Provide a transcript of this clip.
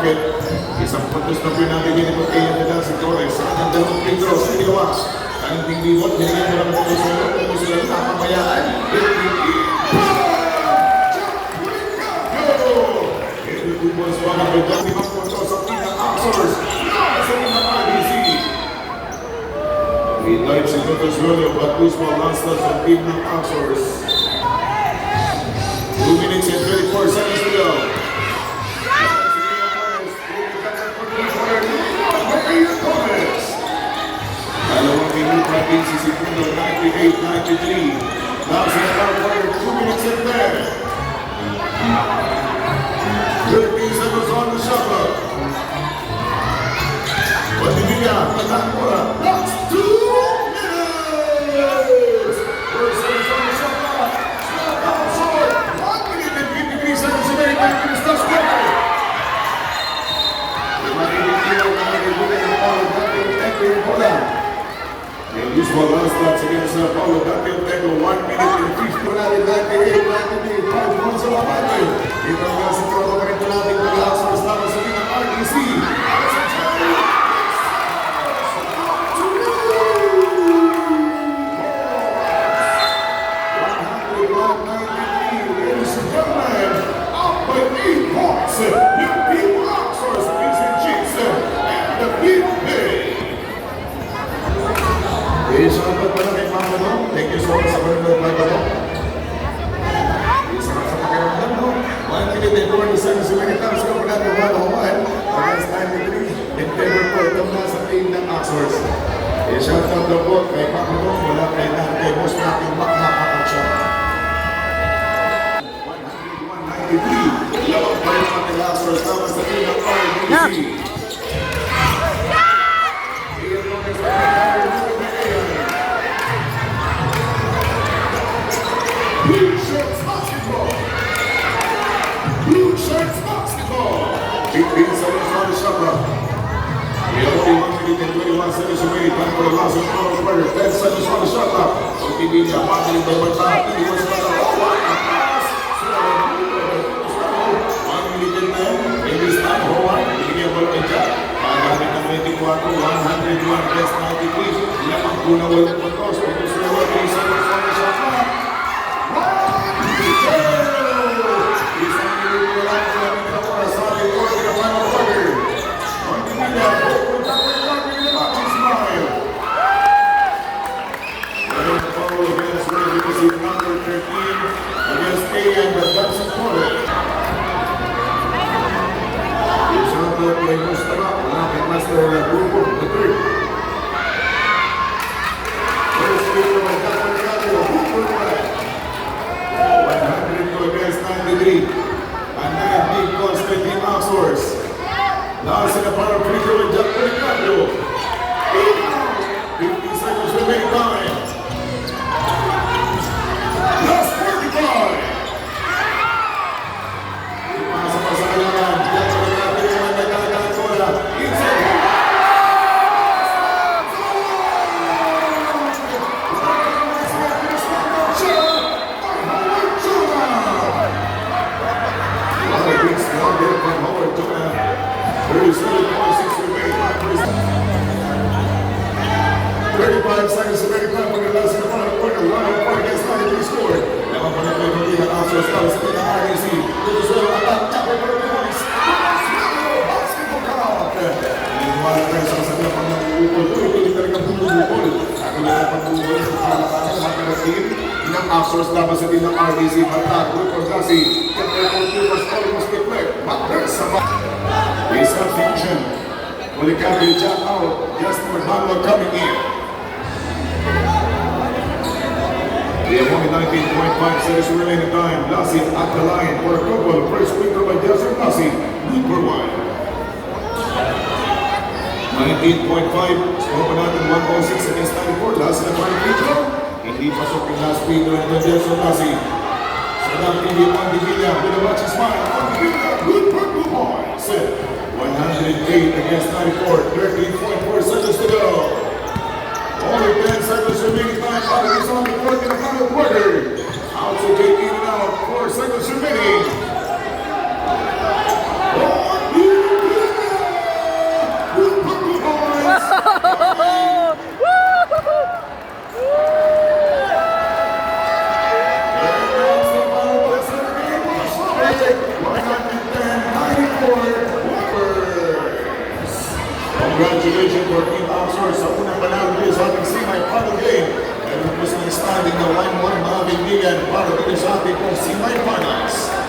pocket. Isang puntos na pinabigyan ni Mateo na lang si Torres. Ang dalawang free throws na ginawa. Ang tingdibot, binigyan mo lang ang puntos na puntos na lang napamayaan. Ito po sa mga begang limang puntos sa pinang Axors. Sa pinang RBC. Live si Lucas Rollo, Batusmo, Lanslas ang team ng Axors. 2 minutes and 34 seconds to go. Dalawang minuto at 15 segundo, 98-93. Now sa quarter, 2 minutes and 10. 13 seconds on the shot clock. Pagdibigan, matang bola. That's 2 minutes! 4 seconds on the shot clock. Snap out short. 1 minute and 53 seconds remaining back in the start quarter. Usual last starts against Paulo Dackel Tego, 1 minute and 50 natin natin, 8-9, 5 points sa labate. Ito nga sa tropa pa rin natin ng Axors naman sa pinang RDC. Ladies and gentlemen, up by 8 points, yung Team Axors, Vincent Jackson, and the Big Bay. Salamat pala kay Mama no? Thank you so much sa panonood ng bago. Salamat sa pakiramdam no? 1 minute and 40 seconds yung minitang sa kapag natin 101 against 93 in favor po itong nasa team ng Axors. Shout out na po kay Mama no? Wala kay lahat kay Boss natin makakapag-shot. 193 lawang pa rin natin Axors naman sa team ng RBC. Blue Shirts Basketball! Blue Shirts Basketball! 15 seconds on the shot clock. We have only 1 minute and 21 seconds remaining. Time for the last and final quarter. 10 seconds on the shot clock. So, hindi niya pagaling by Barta. Hindi mo sa pass. 1 minute and 10. In this time, Hawaii. Hindi niya ball kay Jack. Pagamit ng 24, 101 against 93. Lamang kuna walang puntos. Puntos na 3 seconds on the shot clock. Nasa na para free throw and Jack Ricardo. 50 seconds remaining time. Last 45. Ipasa pa sa kailangan. Jack Ricardo naman nagkakalang bola. Inside. Seconds to make time for the last in the final quarter. 104 against 93 scored. Lamang pa rin kayo ng Axors para sa Pinang RDC. Dito sa attack, tapos for the points. Basketball count. Iniwala tayo sa kasabila pang nangungukol. Tuloy-tuloy talagang bumubukol. Ako na lang pag-bumubukol sa palakasan ng mga team ng Axors laban sa Pinang RDC. Matag, Rupert Gassi. Kapag was almost declared. Matag sa base confusion. Mulikaki, Jack out. Justin Manuel coming in. We have only 19.5 seconds remaining time. Lassie at the line for a couple. First free throw by Justin Lassie. Good for 1. 19.5. Score pa natin 106 against 94. Lassie na final free throw. Hindi pasok yung last free throw ng Justin Lassie. So now PB1 Divilla with a watch his smile. Good for 2 points. 108 against 94. 13.4 seconds to go. Only 10 seconds remaining time. Is on the court in the final quarter. Out to take in and out. 4 seconds remaining. 1, 2, 3. ating nawain mga kaibigan para dito sa ating pong Simay Finals.